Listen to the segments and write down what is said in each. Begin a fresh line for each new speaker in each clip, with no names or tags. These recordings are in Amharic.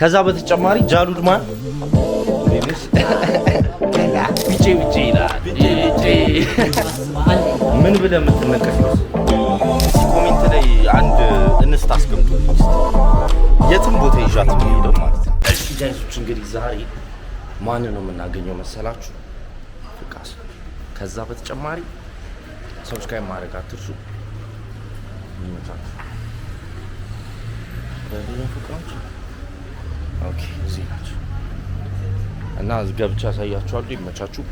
ከዛ በተጨማሪ ጃሉድ ማን ቢጬ ይላል። ምን ብለህ የምትነቀሰው? ኮሜንት ላይ አንድ እንስት አስቀምጡ። የትም ቦታ ይዣት የምሄደው ማለት ነው። እሺ ጋይሶች እንግዲህ ዛሬ ማን ነው የምናገኘው መሰላችሁ? ፍቃስ። ከዛ በተጨማሪ ሰብስክራይብ ማድረግ አትርሱ። ኦኬ እዚህ ናቸው እና ገብቻ ያሳያችኋለሁ። ይመቻችሁ።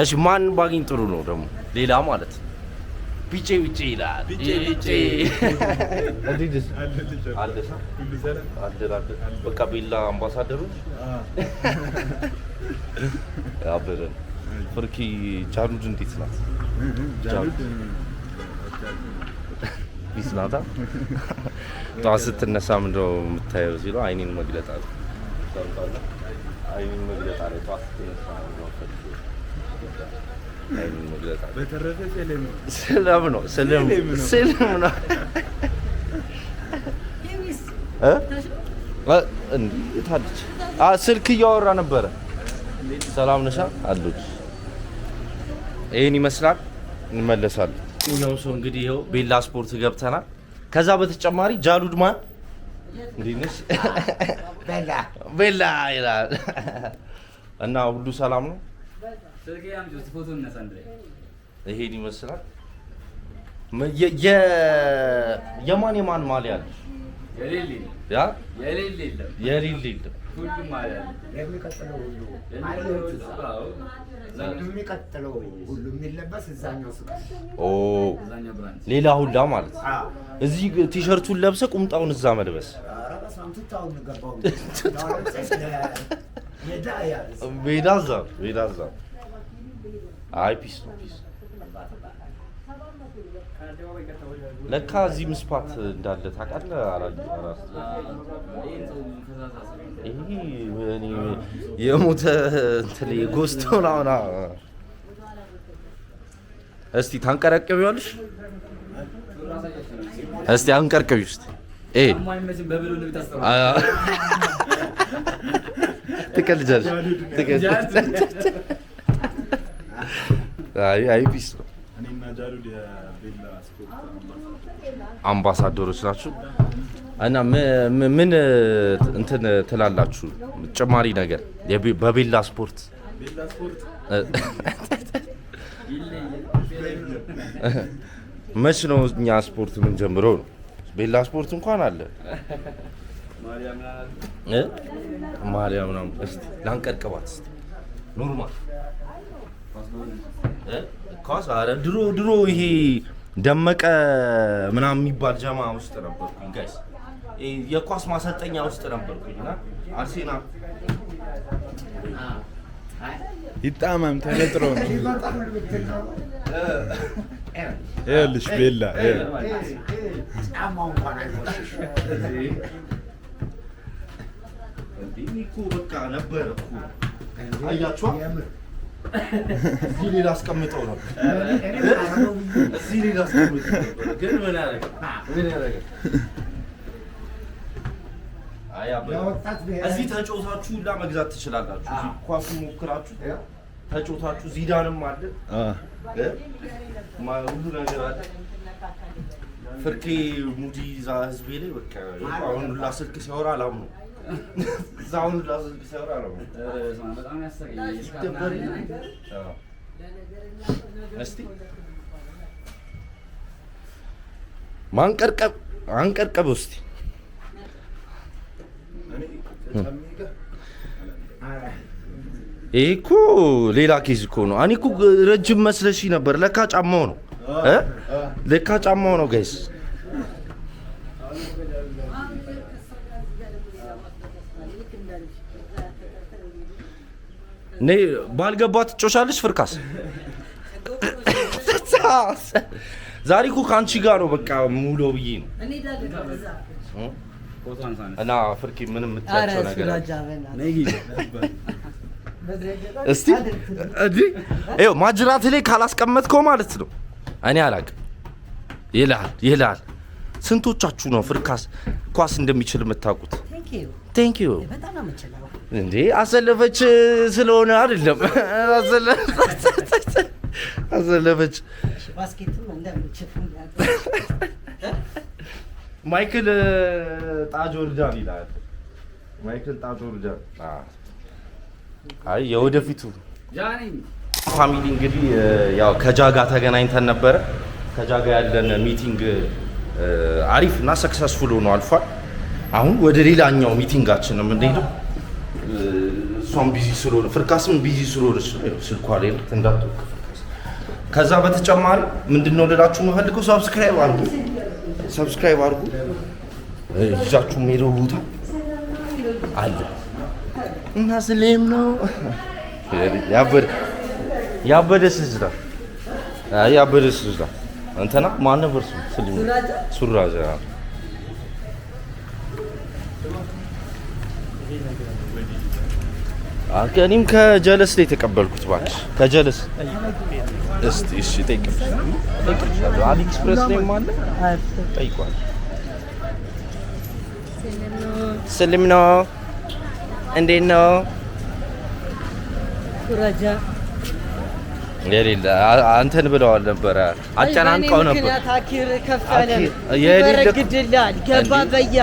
እሺ ማን ባገኝ ጥሩ ነው ደግሞ ሌላ ማለት ነው። ቢጬ ይላል። በቃ ቤላ አምባሳደሮች አበረን። ፍርኪ ጃሉድ እንዴት ናት? ቢስ ናታ። ጠዋት ስትነሳ ምንድነው የምታየው ሲለው አይኔን መግለጥ አለ። አይኔን መግለጥ አለ። ጠዋት ስትነሳ አይኔን መግለጥ አለ። በተረፈ ሰላም ነው። ሰላም ነው። እንዴት አለች? ስልክ እያወራ ነበረ። ሰላም ነሻ አለች። ይሄን ይመስላል። እንመለሳለን። ነው ሰው እንግዲህ ይኸው ቤላ ስፖርት ገብተናል። ከዛ በተጨማሪ ጃሉድ ማን እንዴት ቤላ ይላል እና ሁሉ ሰላም ነው። ይሄን ይመስላል። የማን ማሊያ አለሽ? የሌለ ሁሉም ማለት ነው። የሚቀጥለው ሁሉ የሚለበስ እዛኛው ሱቅ ሌላ ሁላ ማለት እዚህ ቲሸርቱን ለብሰ ቁምጣውን እዛ መልበስ ሜዳ እዛ አይ ፒስ ነው ፒስ። ለካ እዚህ ምስፓት እንዳለ ታውቃለህ? ይሄ የሞተ እንትን ጎስት ሆና እስቲ ታንቀረቅቢዋለሽ? እስቲ አንቀርቅቢ ውስጥ ትቀልጃለሽ። አይ ፒስ ነው። አምባሳደሮች ናችሁ እና ምን እንትን ትላላችሁ? ጭማሪ ነገር በቤላ ስፖርት መች ነው እኛ ስፖርት ምን ጀምረው ነው? ቤላ ስፖርት እንኳን አለ ማርያም ምናምን። እስቲ ላንቀርቅባት እስቲ ኖርማል ኳስ። ኧረ ድሮ ይሄ ደመቀ ምናምን የሚባል ጀማ ውስጥ ነበርኩኝ ጋይስ። የኳስ ማሰልጠኛ ውስጥ ነበርኩኝ እና አርሴናል
ይጣማም ተነጥሮ ነው። ይኸውልሽ ቤላ
ጫማው እንኳን አይቆሽሽ እኮ በቃ ነበር እኮ አያችኋ። እዚህ ሌላ አስቀምጠው ነበር። እዚህ ሌላ አስቀምጠው ነበር። ግን ምን ያደርጋል? እዚህ ተጫውታችሁ ሁላ መግዛት ትችላላችሁ። እዚህ ኳስ ሞክራችሁ ተጫውታችሁ ዚዳንም አለ ሁሉ ነገር አለ። ፍርኬ ሙዲ ዛ ህዝቤ ላይ በቃ አሁን ሁላ ስልክ ሲያወራ አላምነው። ዛውን ሁላ ስልክ ሲያወራ አላምነው። በጣም ያሰጋኛል። እስቲ አንቀርቀብ እስቲ ይሄ እኮ ሌላ ኬዝ እኮ ነው። እኔ እኮ ረጅም መስለሽ ነበር። ለካ ጫማው ነው ለካ ጫማው ነው ጋይስ። እኔ ባልገባ ትጮሻለሽ ፍርካስ። ዛሬ እኮ ከአንቺ ጋር ነው በቃ ሙሉ ብዬ ነው እና ፍርኪ ምንም የምትያቸው ነገር እስቲ ይኸው ማጅራት ላይ ካላስቀመጥከው ማለት ነው እኔ አላውቅም ይልሃል። ስንቶቻችሁ ነው ፍርካስ ኳስ እንደሚችል የምታውቁት? ቴንክ ዩ እንዴ አሰለፈች ስለሆነ አይደለም አሰለፈች ማይክል ጣጆርጃን ይላል ማይክል ጣጆርጃን አይ የወደፊቱ ፋሚሊ እንግዲህ ያው ከጃጋ ተገናኝተን ነበረ ከጃጋ ያለን ሚቲንግ አሪፍ እና ሰክሰስፉል ሆኖ አልፏል አሁን ወደ ሌላኛው ሚቲንጋችን ነው የምንሄደው እሷም ቢዚ ስለሆነ ፍርካስም ቢዚ ስለሆነ ስልኳ ላይ እንዳትወቅ ከዛ በተጨማሪ ምንድነው ልላችሁ የምፈልገው ሰብስክራይብ አድርጉ ይዛችሁ ሄደው ቦታ አለ እና ስሌም ነው ያበደ ስዝራ እንትና ማን ነበር ስሙ ሱራጃ እኔም ከጀለስ ላይ የተቀበልኩት እባክሽ ከጀለስ እስቲ እሺ ጠይቅልሻለሁ አሊኤክስፕረስ ላይ ማለ ጠይቋል ሰላም ነው እንዴት ነው ሱራጃ የሌለ አንተን ብለዋል ነበረ አጨናንቀው ነበር
ታኪር ከፈለ ይበረግድላል ገባ በያ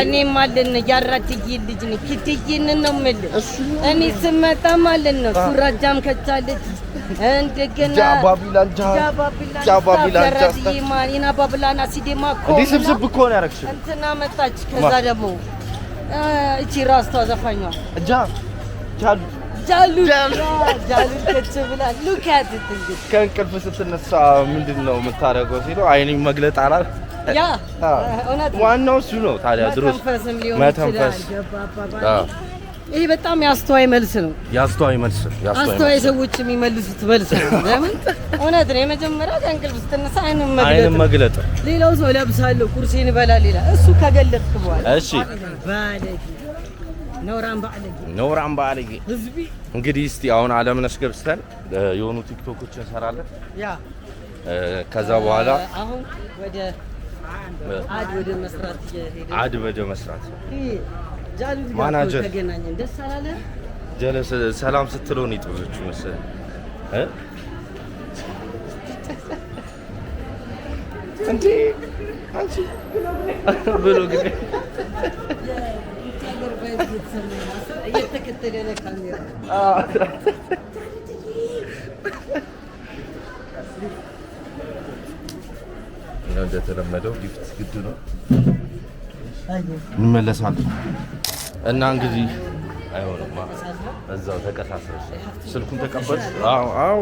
እኔም ማለት ነው ያራትዬ ልጅ ነኝ ክትዬን ነው የምልህ እኔ ስመጣ ማለት ነው ሱራጃም ከቻለች እንደገና ጃባቢላን ማሪና ባብላና ሲዴማ
እንዴ ስብስብ እኮ ነው ያረክሽ
እንትና መጣች ከዛ ደግሞ እቺ ራስቷ ዘፋኛ ጃሉ ከቸብላ ሉክ አት ኢት
ከእንቅልፍ ስትነሳ ምንድነው የምታደርገው ሲለው አይኔን መግለጥ አላል
ያ
ዋናው እሱ ነው ታዲያ ድሮስ መተንፈስ
ይሄ በጣም ያስተዋይ መልስ ነው አስተዋይ ሰዎች የሚመልሱት መልስ ነው ለምን እውነት ነው የመጀመሪያ ከእንቅልፍ ስትነሳ አይኔን መግለጥ ሌላው ሰው ለብሳለሁ ቁርሴን እበላለሁ ይላል እሱ ከገለጥክ በኋላ
እሺ
ኖራም ባለጌ
እንግዲህ እስቲ አሁን አለምነሽ ገብስተን የሆኑ ቲክቶኮችን እንሰራለን ያ ከዛ በኋላ
አሁን ወደ አድ ወደ መስራት
ማናጀር
ተገናኘን ደስ አላለ
ጀለስ ሰላም ስትለው ነው የጠበችው መሰለኝ እንዴ አንቺ ብሎ ግን እየተከተለ ካሜራ እንደተለመደው ጊፍት ግድ ነው እንመለሳለን እና እንግዲህ አይሆንማ እዛው ተቀሳስረሽ ስልኩን ተቀበልሽ አዎ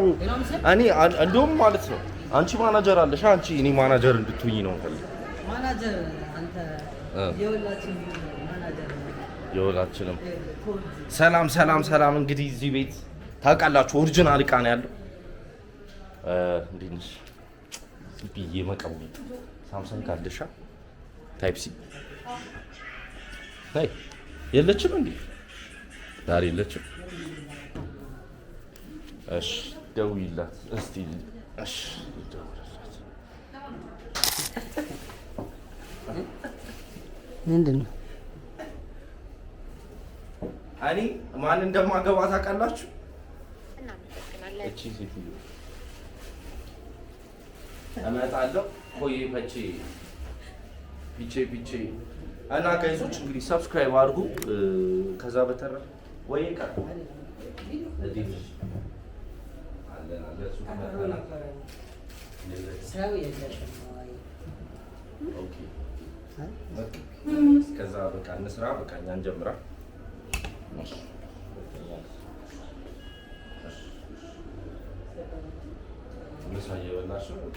እኔ እንደውም ማለት ነው አንቺ ማናጀር አለሽ አንቺ እኔ ማናጀር እንድትሆኚ ነው እንፈልግ
ማናጀር አንተ
የሁላችንም ሰላም እንግዲህ እዚህ ቤት ታውቃላችሁ ኦሪጂናል እቃ ነው ያለው እንዴት ነሽ ብዬ መቀበል ሳምሰንግ ካለሻ ታይፕ ሲ አይ የለችም እንዴ ዛሬ የለችም እሺ ደውይላት እስቲ እሺ ደውይላት
ምንድነው
እኔ ማን እንደማገባ ታውቃላችሁ እቺ ሴትዮ እመጣለሁ ቆይ ፒቼ እና ጋይሶች እንግዲህ ሰብስክራይብ አድርጉ ከዛ በተረፈ ወይ ቀር እዚህ አለና ለሱ መጣና
ስራው የለሽም
ኦኬ ከዛ በቃ እንስራ በቃ እኛ እንጀምራ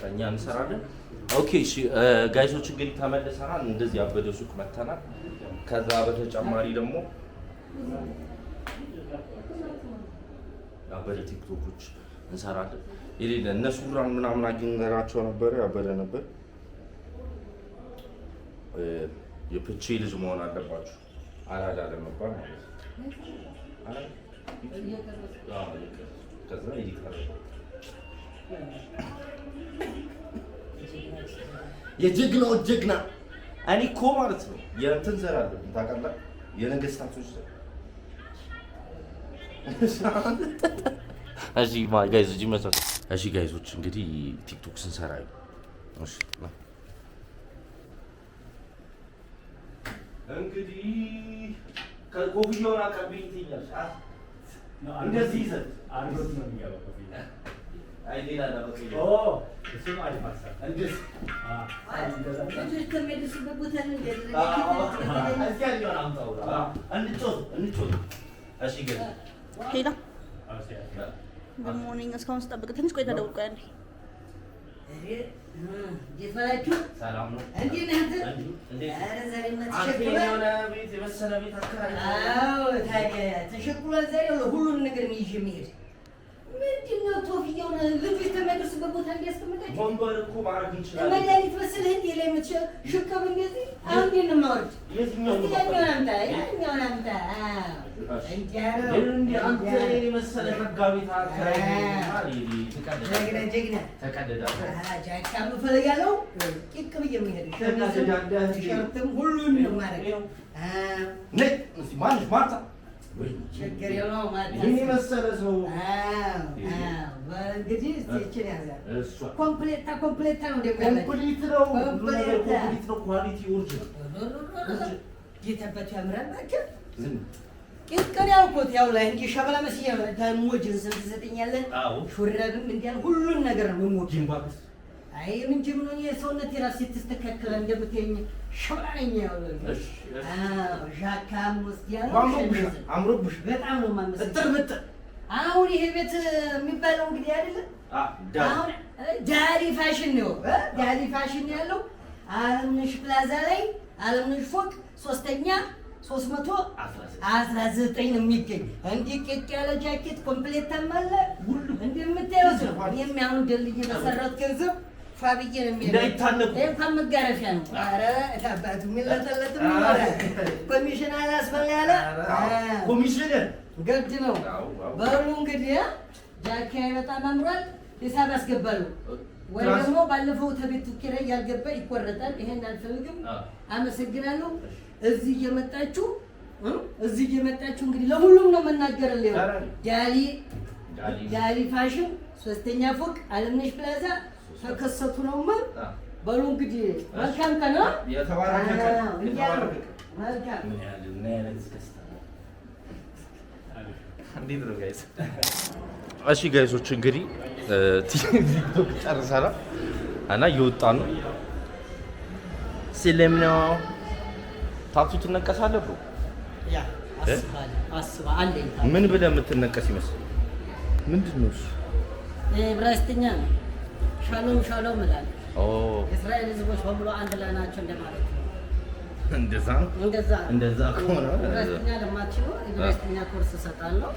እኛ እንሰራለን ኦኬ እሺ ጋይሶች እንግዲህ ተመልሰናል እንደዚህ ያበደ ሱቅ መተናል ከዛ በተጨማሪ ደግሞ ያበደ ቲክቶኮች እንሰራለን የሌለ እነሱ ምናምን አግኝተናቸው ነበር ያበደ ነበር የፕቼ ልጅ መሆን አለባችሁ አራዳ ለመባል ማለት ነው ከዛ የጀግናው ጀግና እኔ እኮ ማለት ነው የእንትን ዘር አለብኝ ታውቃለህ የነገስታቶች እሺ ጋይዝ እዚህ መጣ። እሺ ጋይዞች እንግዲህ ቲክቶክ ስንሰራ እሺ እንግዲህ ከኮፍያውን አቀብኝ ትይኛለሽ። እንደዚህ ይዘት አርጎት ነው የሚገባው ኮፍያ አይ ሌላ ለበቀኝ እሱ ማለት ማሳብ እንደዚህ እንደዛ ከመድስበት ቦታ ነው እንደዚህ እዚህ ያለው አምጣው እንጮት እሺ ገና
ሄዳ ጉድ ሞርኒንግ እስካሁን ስጠብቅ ትንሽ ቆይታ ደውል ቆይ አንዴ
ጌታችሁ
ሰላም ነው
እንዴ ነህ
እንዴ
አረ ዛሬ
የሆነ ቤት የመሰለ ቤት አከራይ
አዎ ታዲያ ተሸክሏል ዛሬ ሁሉን ነገር ይዤ መሄድ ምንድነው ቶፊያውን ልጅ ተመለስበት ቦታ እንዲያስቀምጣችሁ
ወንበር እኮ ማድረግ እንችላለን
መድኃኒት መሰለህ እንዴ ላይ ሽከም እንደዚህ አሁን ነው ማውርድ የትኛውን አምጣ
እንዴ አንተ የመሰለ ሸጋቢት አከራይ
ጀግና ተቀደዳ ጃካም ፈልጋለሁ ቂቅ ብዬ መሄድ ሸርትም ሁሉን ነው ማለት
ነይ እስቲ ማንሽ ማርታ
ችግር የለውም ማለት
ይሄን የመሰለ ሰው
እንግዲህ ስቴችን ያዛል
እሷ
ኮምፕሌታ ነው
ኮምፕሊት ነው ኳሊቲ ኦሪጅናል
ጌታበት ያምራል ማለት ቅን ያልኩት ያው ላይ እንጂ ሸበላ መስያ ታሞጅን ስንት ትሰጠኛለህ? ሹራብም እንዲያል ሁሉን ነገር ነው የምሞጅን ባክስ አይ ምን ጀምኖ የሰውነት የራስ የተስተካከለ እንደምትኝ ሸበላ ነኝ ያው እሺ ጃካም ውስጥ ያለው
አምሮብሽ
በጣም ነው ማመሰግነው። አሁን ይሄ ቤት የሚባለው እንግዲህ አይደለ አሁን ዳሊ ፋሽን ነው ዳሊ ፋሽን ያለው አለምነሽ ፕላዛ ላይ አለምነሽ ፎቅ 3ኛ 319 ነው የሚገኝ። እንዲህ ቄቅ ያለ ጃኬት ኮምፕሌት ተማለ ሁሉ እንደምታየው ነው። የሚያምኑ ደልዬ መሰረት ገንዘብ ፋብዬ ነው የሚለው
እንዳይታነቁ
እንኳን መጋረፊያ ነው። ኧረ ታባቱ ሚለተለት ኮሚሽን አላስፈል ያለ
ኮሚሽን
ገድ ነው። በሩ እንግዲህ ጃኬት በጣም አምሯል። ሂሳብ ያስገባሉ ወይ ደግሞ ባለፈው ተቤቱ ኪራይ ያልገባ ይቆረጣል። ይሄን አልፈልግም። አመሰግናለሁ። እዚህ እየመጣችሁ እንግዲህ ለሁሉም ነው መናገርልኝ። ዳሊ ፋሽን 3ኛ ፎቅ አለምነሽ ፕላዛ ተከሰቱ ነውማ። በሉ እንግዲህ መልካም ቀን ነው።
የተባረከ
መልካም
እሺ ጋይሶች እንግዲህ ቲክቶክ ጨርሰናል እና እየወጣ ነው። ስለምነው ታቱ ትነቀሳለህ ብሎ
ያ አስባ አለኝ።
ምን ብለህ የምትነቀስ ይመስል ምንድን ነው እሱ?
ዕብራይስጥኛ ነው። ሻሎም እላለሁ። የእስራኤል ሕዝቦች በሙሉ አንድ ላይ ናቸው እንደማለት ነው። እንደዛ ከሆነ ዕብራይስጥኛ ለማትችሉ ዕብራይስጥኛ ኮርስ እሰጣለሁ።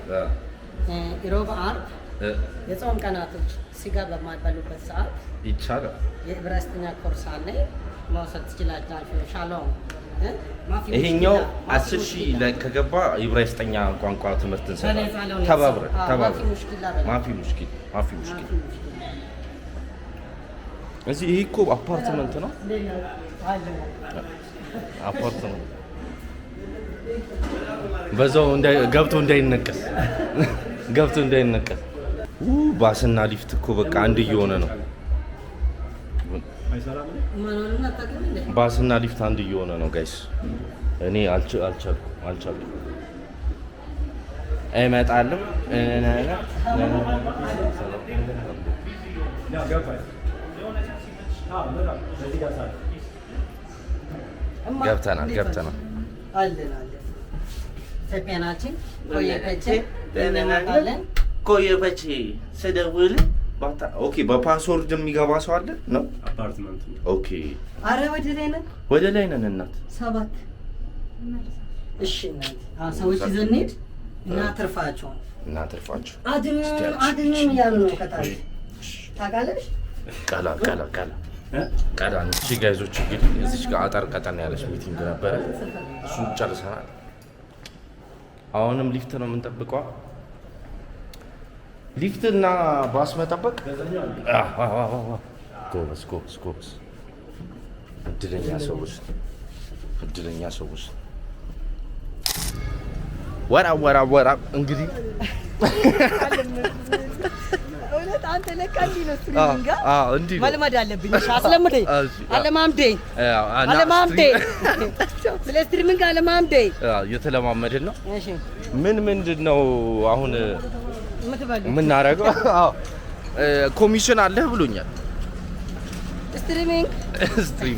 ኢሮብ፣ ዓርብ የጾም ቀናቶች ስጋ በማይበሉበት ሰዓት
ይቻላል።
የዕብራይስጥኛ ኮርስ አለ መውሰድ ትችላላችሁ። ሻሎም
ይሄኛው 10,000 ላይ ከገባ ዕብራይስጥኛ ቋንቋ ትምህርት እንሰጣለን። ተባብረን ማፊ ሙሽኪል እዚህ ይሄ እኮ አፓርትመንት ነው። አፓርትመንት በዛው ገብቶ እንዳይነቀስ ባስና ሊፍት እኮ በቃ አንድ እየሆነ ነው። ባስና ሊፍት አንድ እየሆነ ነው ጋይስ። እኔ አልቻልኩም። እመጣለሁ ገብተናል።
ኢትዮጵያናችን
ቆየፈቼ ስደውል ኦኬ። በፓስወርድ የሚገባ ሰው አለ ነው
አፓርትመንት።
ኦኬ።
አረ ወደ ላይ ነን እናት 7 እሺ እናት ሰዎች ይዘን እንሂድ እና ትርፋቸው አድን ያሉ ነው ከታች ታውቃለሽ።
ቀላ ነው። እሺ ጋይዞች እንግዲህ እዚች ጋር አጠር ቀጠን ያለች ሚቲንግ ነበረ። እሱን ጨርሰናል። አሁንም ሊፍት ነው የምንጠብቀው። ሊፍት እና ባስ መጠበቅ። ጎበዝ። እድለኛ ሰዎች ወራ እንግዲህ
እውነት አንተ ለካ እንዲህ ነው ስትሪሚንግ
እንዲህ ነው
መልመድ አለብኝ። እሺ አስለምደኝ። አለማምደኝ ስለ ስትሪሚንግ አለማምደኝ።
እየተለማመድን ነው።
እሺ
ምንድነው አሁን የምናደርገው? ኮሚሽን አለህ ብሎኛል።
ስትሪሚንግ
ስትሪም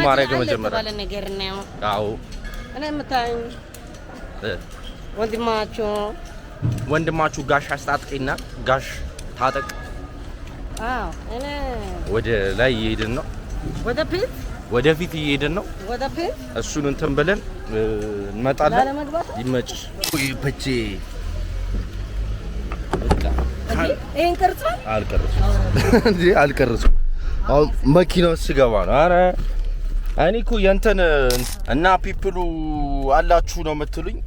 ማድረግ መጀመሪያ
ባለ ነገር ነው።
አዎ
እኔ የምታዩኝ
ወንድማችሁ ጋሽ አስታጥቄና ጋሽ ታጠቅ
እኔ
ወደ ላይ እየሄድን ነው። ወደፊት እየሄድን ነው። እሱን እንትን ብለን እንመጣለን። ይመችሽ። ይበቼ
ይሄን
አልቀርጽም። አሁን መኪናው ሲገባ ነው። ኧረ እኔ እኮ የእንትን እና ፒፕሉ አላችሁ ነው የምትሉኝ።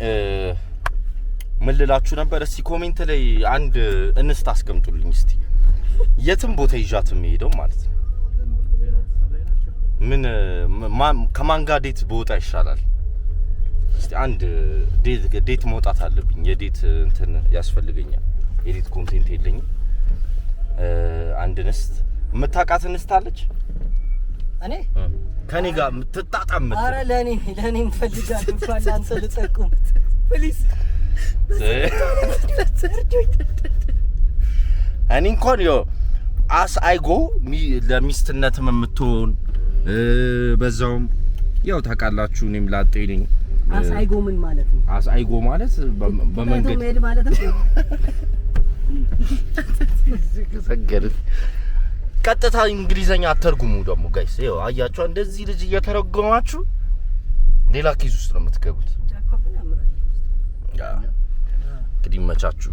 ምን ልላችሁ ነበር? እስቲ ኮሜንት ላይ አንድ እንስት አስቀምጡልኝ እስቲ። የትም ቦታ ይዣት የምሄደው ማለት ነው። ከማን ጋር ዴት በወጣ ይሻላል? እስቲ አንድ ዴት መውጣት አለብኝ። የዴት እንትን ያስፈልገኛል። የዴት ኮንቴንት የለኝም። አንድ እንስት የምታውቃት እንስት አለች
እኔ
ከኔ ጋር የምትጣጣም?
ኧረ ለኔ እንፈልጋለሁ እንኳን አንተ ልጠቁም ፕሊዝ።
እኔ እንኳን አስ አይጎ ለሚስትነትም የምትሆን በዛውም ያው ታውቃላችሁ እኔም ላጤ ነኝ።
አስ አይጎ ምን ማለት ነው?
አስ አይጎ ማለት በመንገድ
ሄድ ማለት ነው።
ቀጥታ እንግሊዘኛ አተርጉሙ ደግሞ ጋይስ። ይኸው አያችሁ እንደዚህ ልጅ እየተረጎማችሁ ሌላ ኬዝ ውስጥ ነው የምትገቡት። እንግዲህ መቻችሁ።